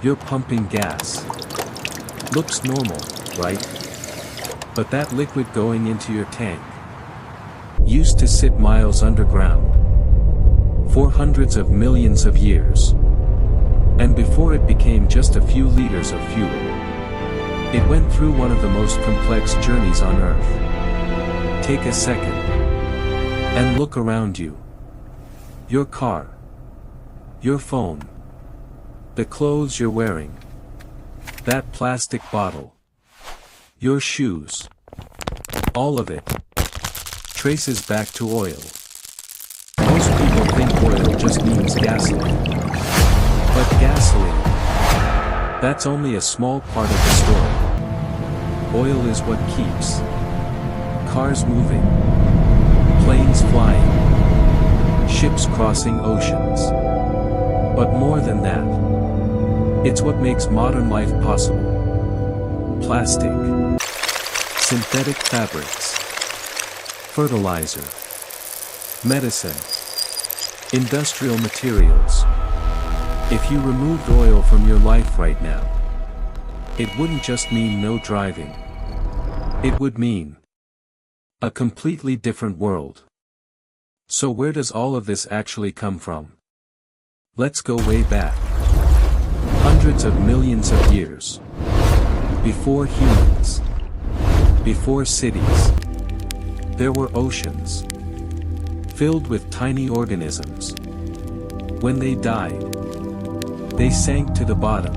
You're pumping gas. Looks normal, right? But that liquid going into your tank used to sit miles underground for hundreds of millions of years. And before it became just a few liters of fuel, it went through one of the most complex journeys on Earth. Take a second and look around you. Your car, your phone, the clothes you're wearing, that plastic bottle, your shoes, all of it traces back to oil. Most people think oil just means gasoline. But gasoline, that's only a small part of the story. Oil is what keeps cars moving, planes flying, ships crossing oceans. But more than that, it's what makes modern life possible. Plastic, synthetic fabrics, fertilizer, medicine, industrial materials. If you removed oil from your life right now, it wouldn't just mean no driving. It would mean a completely different world. So where does all of this actually come from? Let's go way back. Hundreds of millions of years. Before humans. Before cities. There were oceans. Filled with tiny organisms. When they died, they sank to the bottom,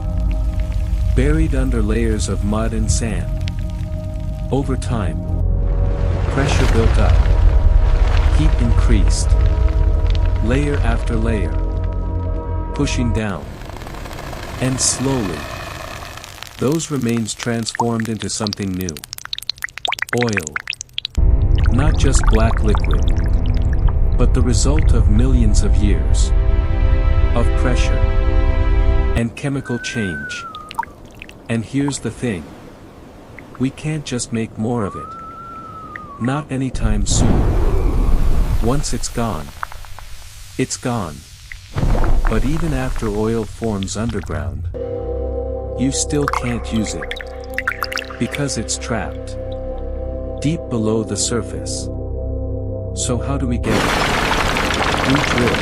buried under layers of mud and sand. Over time, pressure built up, heat increased, layer after layer, pushing down, and slowly, those remains transformed into something new. Oil. Not just black liquid, but the result of millions of years of pressure and chemical change. And here's the thing. We can't just make more of it. Not anytime soon. Once it's gone, it's gone. But even after oil forms underground, you still can't use it. Because it's trapped deep below the surface. So how do we get it? We drill.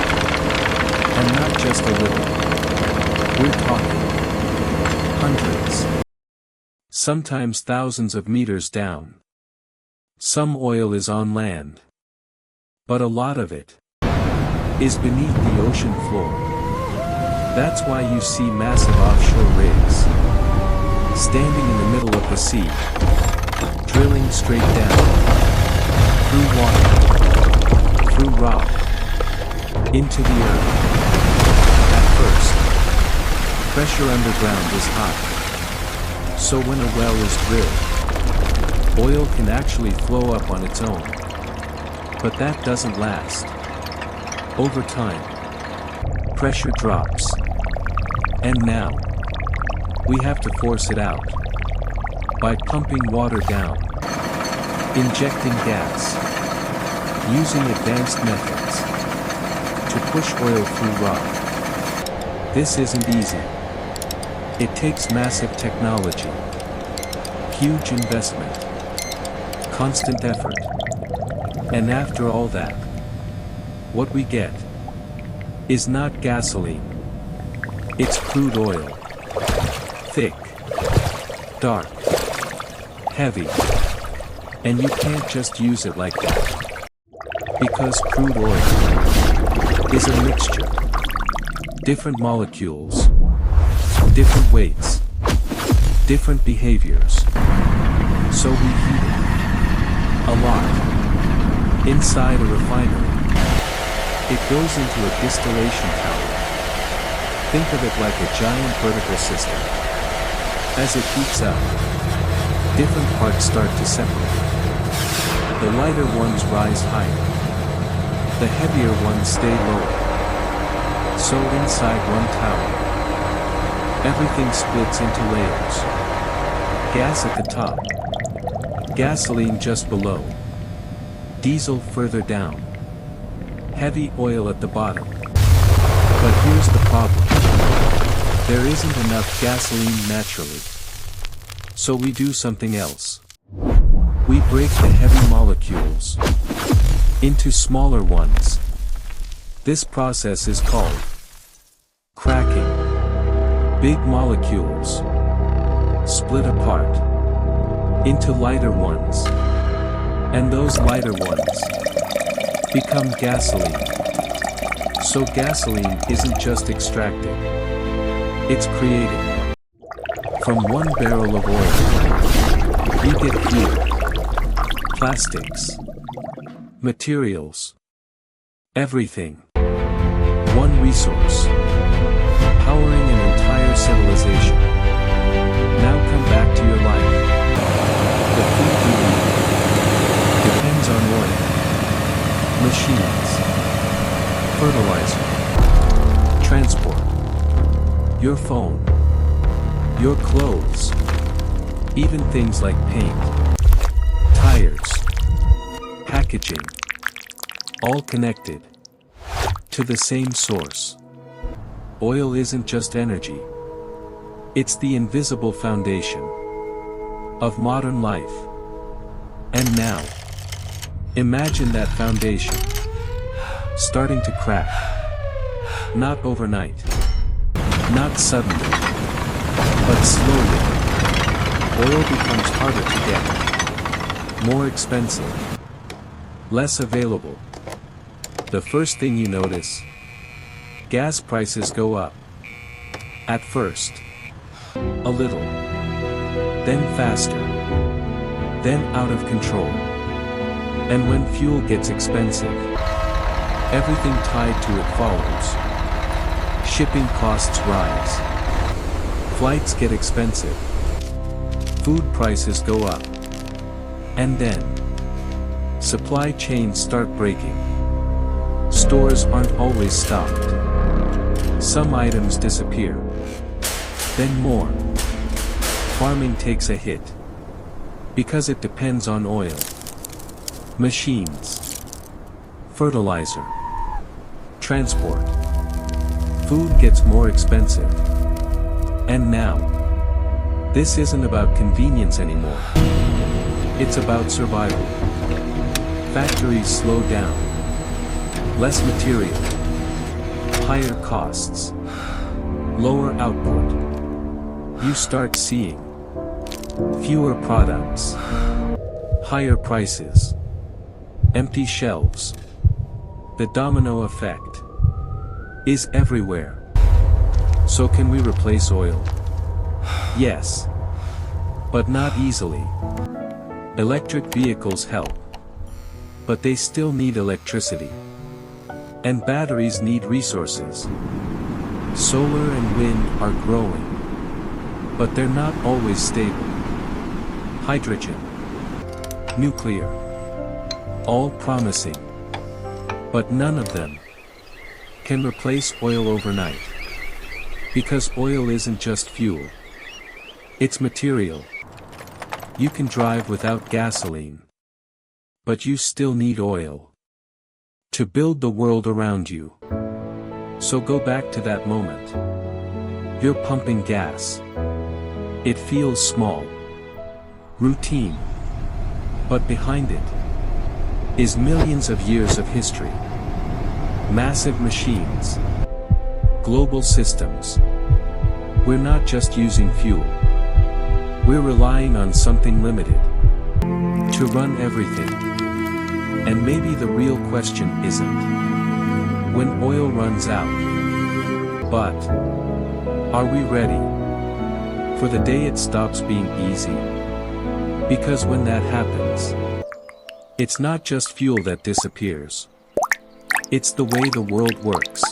And not just a little. We're talking hundreds, sometimes thousands of meters down. Some oil is on land, but a lot of it is beneath the ocean floor. That's why you see massive offshore rigs standing in the middle of the sea, drilling straight down, through water, through rock, into the earth. At first, pressure underground is high. So when a well is drilled, oil can actually flow up on its own. But that doesn't last. Over time, pressure drops. And now, we have to force it out. By pumping water down, injecting gas, using advanced methods to push oil through rock. This isn't easy. It takes massive technology, huge investment, constant effort. And after all that, what we get is not gasoline. It's crude oil. Thick, dark, heavy. And you can't just use it like that. Because crude oil is a mixture. Different molecules, different weights, different behaviors. So we heat it a lot inside a refinery. It goes into a distillation tower. Think of it like a giant vertical system. As it heats up, different parts start to separate. The lighter ones rise higher. The heavier ones stay lower. So inside one tower, everything splits into layers. Gas at the top, gasoline just below, diesel further down, heavy oil at the bottom. But here's the problem. There isn't enough gasoline naturally. So we do something else. We break the heavy molecules into smaller ones. This process is called cracking. Big molecules split apart into lighter ones, and those lighter ones become gasoline. So gasoline isn't just extracted, it's created. From one barrel of oil, we get fuel, plastics, materials, everything. One resource, powering an entire civilization. Now come back to your life. The food you eat depends on oil, machines, fertilizer, transport, your phone, your clothes, even things like paint, tires, packaging, all connected to the same source. Oil isn't just energy. It's the invisible foundation of modern life. And now, imagine that foundation starting to crack. Not overnight, not suddenly, but slowly. Oil becomes harder to get, more expensive, less available. The first thing you notice, gas prices go up. At first, a little, then faster, then out of control. And when fuel gets expensive, everything tied to it follows. Shipping costs rise. Flights get expensive. Food prices go up. And then, supply chains start breaking. Stores aren't always stocked. Some items disappear. Then more. Farming takes a hit. Because it depends on oil. Machines. Fertilizer. Transport. Food gets more expensive. And now, this isn't about convenience anymore. It's about survival. Factories slow down. Less material. Higher costs. Lower output. You start seeing fewer products. Higher prices. Empty shelves. The domino effect is everywhere. So can we replace oil? Yes. But not easily. Electric vehicles help. But they still need electricity. And batteries need resources. Solar and wind are growing. But they're not always stable. Hydrogen. Nuclear. All promising. But none of them can replace oil overnight. Because oil isn't just fuel. It's material. You can drive without gasoline. But you still need oil to build the world around you. So go back to that moment. You're pumping gas. It feels small, routine. But behind it is millions of years of history. Massive machines. Global systems. We're not just using fuel. We're relying on something limited to run everything. And maybe the real question isn't when oil runs out, but are we ready for the day it stops being easy? Because when that happens, it's not just fuel that disappears. It's the way the world works.